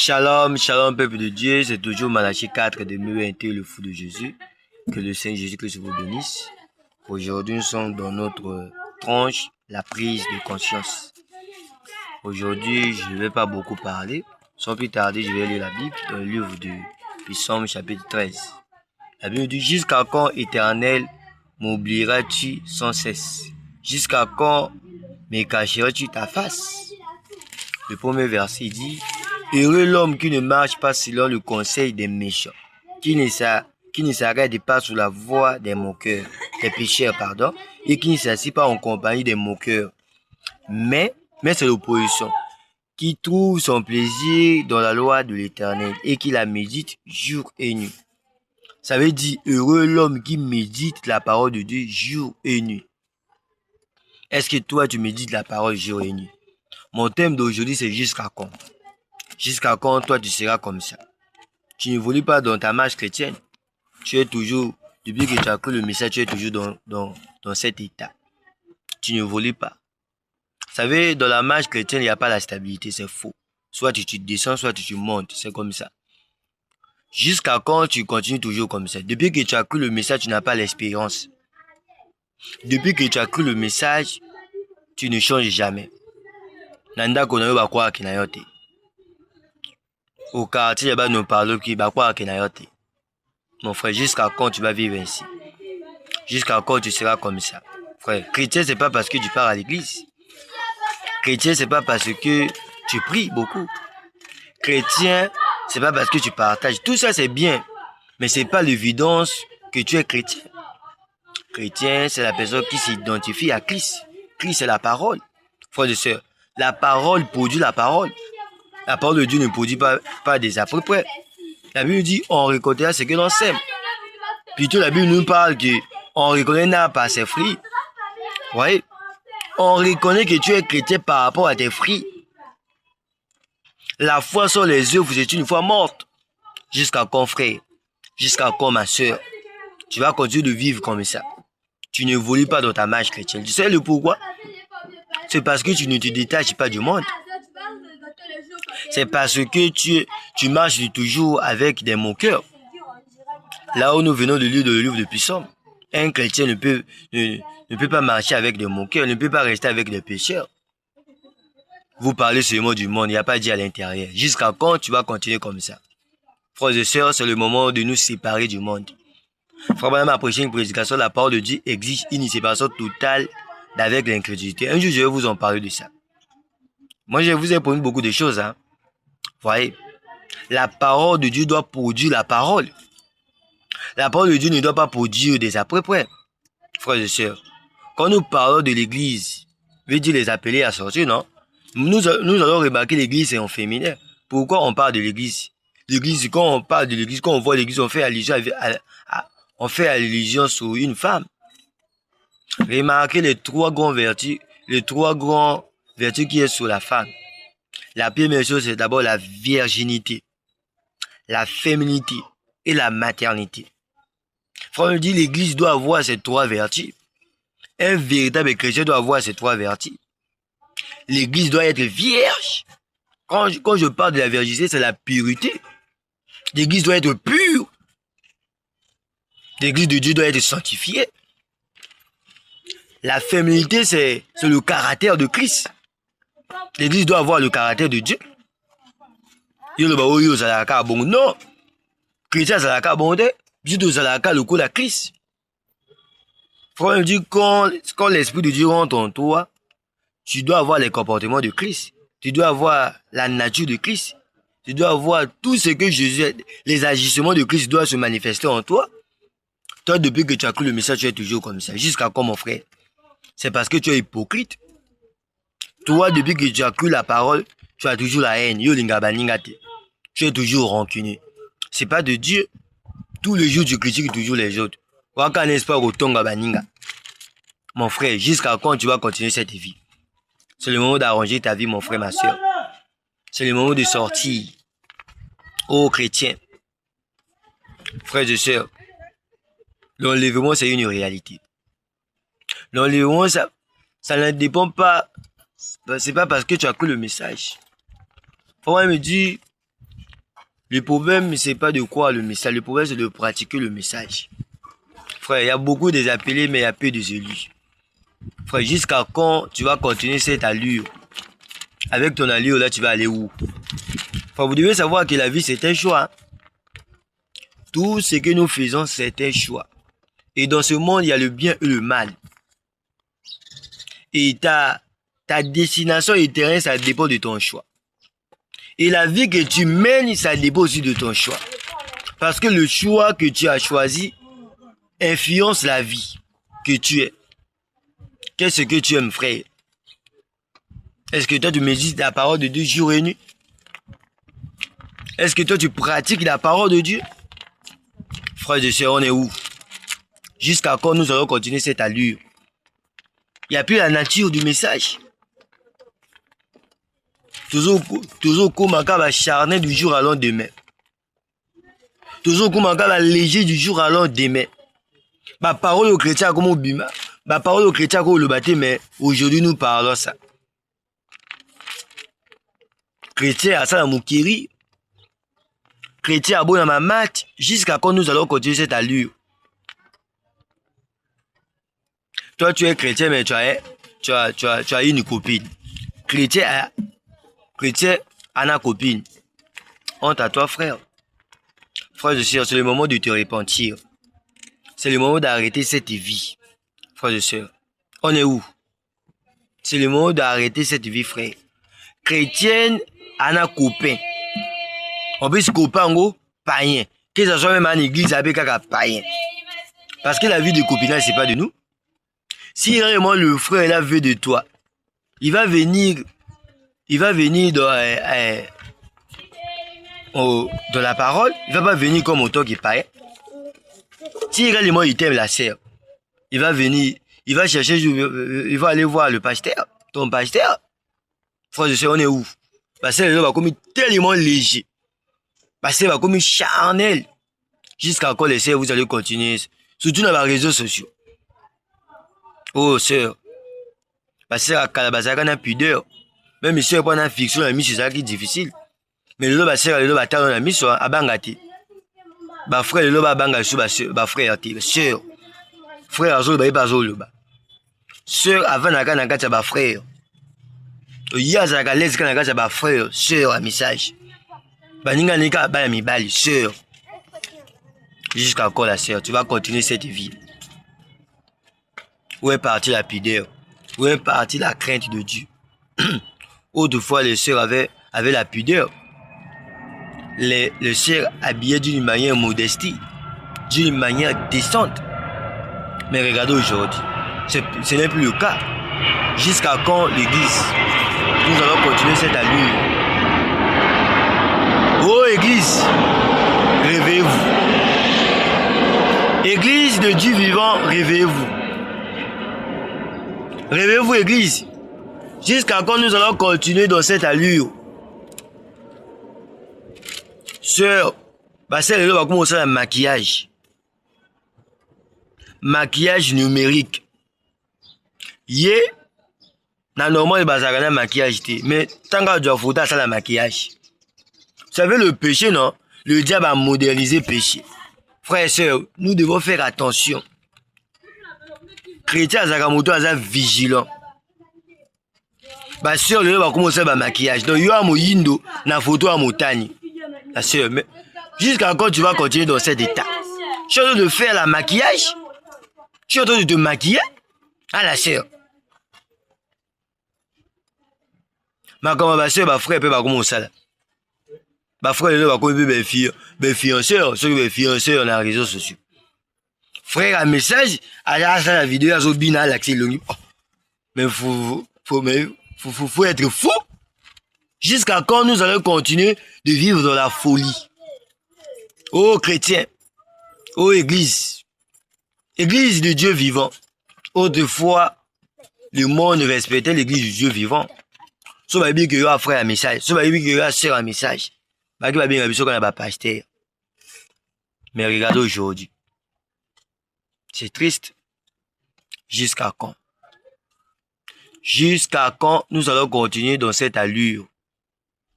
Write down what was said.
Shalom, shalom peuple de Dieu, c'est toujours Malachie 4 de Méventé, le fou de Jésus. Que le Seigneur Jésus-Christ vous bénisse. Aujourd'hui, nous sommes dans notre tranche, la prise de conscience. Aujourd'hui, je ne vais pas beaucoup parler. Sans plus tarder, je vais lire la Bible dans le livre de Psaume chapitre 13. La Bible dit, jusqu'à quand, Éternel, m'oublieras-tu sans cesse? Jusqu'à quand me cacheras-tu ta face? Le premier verset dit, heureux l'homme qui ne marche pas selon le conseil des méchants, qui ne s'arrête pas sous la voie des moqueurs, des pécheurs, pardon, et qui ne s'assied pas en compagnie des moqueurs. Mais c'est l'opposition, qui trouve son plaisir dans la loi de l'Éternel et qui la médite jour et nuit. Ça veut dire heureux l'homme qui médite la parole de Dieu jour et nuit. Est-ce que toi tu médites la parole jour et nuit? Mon thème d'aujourd'hui c'est jusqu'à quand? Jusqu'à quand toi tu seras comme ça? Tu n'évolues pas dans ta marche chrétienne. Tu es toujours, depuis que tu as cru le message, tu es toujours dans cet état. Tu n'évolues pas. Vous savez, dans la marche chrétienne, il n'y a pas la stabilité, c'est faux. Soit tu descends, soit tu montes, c'est comme ça. Jusqu'à quand tu continues toujours comme ça? Depuis que tu as cru le message, tu n'as pas l'expérience. Depuis que tu as cru le message, tu ne changes jamais. Nanda konayo ba kwa kinayote. Au quartier, là-bas, nous parlons qui ba kwa kinayote. Mon frère, jusqu'à quand tu vas vivre ainsi? Jusqu'à quand tu seras comme ça? Frère, chrétien, c'est pas parce que tu pars à l'église. Chrétien, c'est pas parce que tu pries beaucoup. Chrétien, c'est pas parce que tu partages. Tout ça, c'est bien. Mais c'est pas l'évidence que tu es chrétien. Chrétien, c'est la personne qui s'identifie à Christ. Christ, c'est la parole. Frères et sœurs, la parole produit la parole. La parole de Dieu ne produit pas des à peu près. La Bible dit, on récoltera ce que l'on sème. Plutôt, la Bible nous parle qu'on reconnaît n'a pas ses fruits. Vous voyez? On reconnaît que tu es chrétien par rapport à tes fruits. La foi sur les œuvres, c'est une foi morte. Jusqu'à quand, frère? Jusqu'à quand, ma soeur? Tu vas continuer de vivre comme ça. Tu n'évolues pas dans ta marche chrétienne. Tu sais le pourquoi? C'est parce que tu ne te détaches pas du monde. C'est parce que tu marches toujours avec des moqueurs. Là où nous venons de lire le livre de Psaume, un chrétien ne peut pas marcher avec des moqueurs, ne peut pas rester avec des pécheurs. Vous parlez seulement du monde, il n'y a pas dit à l'intérieur. Jusqu'à quand tu vas continuer comme ça? Frères et sœurs, c'est le moment de nous séparer du monde. Frère, madame, ma prochaine prédication, la parole de Dieu exige une séparation totale d'avec l'incrédulité. Un jour, je vais vous en parler de ça. Moi, je vous ai promis beaucoup de choses. Hein. Voyez, la parole de Dieu doit produire la parole. La parole de Dieu ne doit pas produire des après-près. Frères et sœurs, quand nous parlons de l'église, veut dire les appeler à sortir, non? Nous allons remarquer l'église est en féminin. Pourquoi on parle de l'église? L'église, quand on parle de l'église, quand on voit l'église, on fait allusion sur une femme. Remarquez les trois grands vertus qui est sur la femme. La première chose, c'est d'abord la virginité, la féminité et la maternité. Frère me dit, l'église doit avoir ces trois vertus. Un véritable chrétien doit avoir ces trois vertus. L'église doit être vierge. Quand je parle de la virginité, c'est la pureté. L'église doit être pure. L'église de Dieu doit être sanctifiée. La féminité, c'est le caractère de Christ. L'église doit avoir le caractère de Dieu. Non. Chrétien, c'est la bonté. Dieu c'est le coup de Christ. Frère me dit, quand l'Esprit de Dieu rentre en toi, tu dois avoir les comportements de Christ. Tu dois avoir la nature de Christ. Tu dois avoir tout ce que Jésus, les agissements de Christ doivent se manifester en toi. Toi, depuis que tu as cru le message, tu es toujours comme ça. Jusqu'à quand, mon frère? C'est parce que tu es hypocrite. Toi, depuis que tu as cru la parole, tu as toujours la haine. Tu es toujours rancunier. C'est pas de Dieu. Tous les jours, tu critiques toujours les autres. Mon frère, jusqu'à quand tu vas continuer cette vie? C'est le moment d'arranger ta vie, mon frère, ma soeur. C'est le moment de sortir. Oh, chrétien. Frères et sœurs, l'enlèvement, c'est une réalité. L'enlèvement, ça ne dépend pas. C'est pas parce que tu as cru le message. Frère me dit, Le problème, c'est pas de croire le message. Le problème, c'est de pratiquer le message. Frère, il y a beaucoup des appelés, mais il y a peu des élus. Frère, jusqu'à quand tu vas continuer cette allure? Avec ton allure, là, tu vas aller où? Frère, vous devez savoir que la vie, c'est un choix. Tout ce que nous faisons, c'est un choix. Et dans ce monde, il y a le bien et le mal. Et ta destination éternelle, ça dépend de ton choix. Et la vie que tu mènes, ça dépend aussi de ton choix. Parce que le choix que tu as choisi influence la vie que tu es. Qu'est-ce que tu aimes, frère? Est-ce que toi, tu médites la parole de Dieu jour et nuit? Est-ce que toi, tu pratiques la parole de Dieu? Frères et sœurs, on est où? Jusqu'à quand nous allons continuer cette allure? Il n'y a plus la nature du message. Toujours comme un charné du jour à lendemain. Toujours comme un léger du jour à lendemain. Ma parole aux chrétiens comme au bima. Ma parole aux chrétiens comme le bâtiment, mais aujourd'hui nous parlons ça. Chrétien à ça la moukiri. Chrétien à bon dans ma mat. Jusqu'à quand nous allons continuer cette allure? Toi tu es chrétien mais tu as une copine. Chrétien a une copine. Honte à toi frère. Frère et sœurs, c'est le moment de te repentir. C'est le moment d'arrêter cette vie. Frère et sœurs, on est où? C'est le moment d'arrêter cette vie, frère. Chrétienne a un copain. On peut se copain, païen. Que ce soit même en église, avec un païen. Parce que la vie de copinage, c'est pas de nous. Si vraiment le frère là veut de toi, il va venir dans la parole, il va pas venir comme autant qui paraît. Si réellement il t'aime la sœur, il va venir, il va chercher, il va aller voir le pasteur, ton pasteur. Frère et sœur, on est où? Parce que le va comme tellement léger. Parce que va comme charnel. Jusqu'à quand les sœurs, vous allez continuer. Surtout dans les réseaux sociaux. Oh sœur. Parce que à Calabazaka, on a pudeur. Même si on a une fiction, on a mis c'est ça qui est difficile. Mais le lot, sœur, le lot, on a mis sur à bangati. Bah frère, le lot, banga sur bah frère, sœur. Frère, azul, bah pas azul, bah. Sœur, avant n'a bah frère. Ya zaka les kana bah frère, sœur, un message. Bah ninga nika bah mi bali, sœur. Jusqu'à quand la sœur, tu vas continuer cette vie. Où est partie la pudeur? Où est partie la crainte de Dieu? Autrefois, les sœurs avaient la pudeur. Les sœurs habillaient d'une manière modestie, d'une manière décente. Mais regardez aujourd'hui, ce n'est plus le cas. Jusqu'à quand l'église? Nous allons continuer cette allure. Oh église, réveillez-vous. Église de Dieu vivant, réveillez-vous. Réveillez-vous église. Jusqu'à quand nous allons continuer dans cette allure? Sœur, bah celle-là va commencer le maquillage. Maquillage numérique. Yé, na normal bah ça un maquillage mais tant que tu as foutu ça le maquillage. Vous savez le péché non? Le diable a modernisé le péché. Frères et sœurs, nous devons faire attention. Chrétien Zagamoto est vigilant. Bah sœur, le va commencer le maquillage. Donc yo a mo yindo na photo à montagne. La sœur, mais jusqu'à quand tu vas continuer dans cet état? Tu es en train de faire la maquillage? Tu es en train de te maquiller? Ah la sœur. Mais comment ma sœur, ma frère peut pas commencer là? Ma frère, il va comme mes fianceurs, ceux qui sont fiancés dans les réseaux sociaux. Frère, un message, à la vidéo, à Zobina, l'accès longue. Mais faut être fou. Jusqu'à quand nous allons continuer de vivre dans la folie? Oh chrétiens, oh église, église de Dieu vivant. Autrefois, le monde respectait l'église du Dieu vivant. So va bien que yo a frère un message, so va bien que yo a sœur un message. Bah qui va bien qu'on a pas pasteur. Mais regardez aujourd'hui. C'est triste. Jusqu'à quand? Jusqu'à quand nous allons continuer dans cette allure?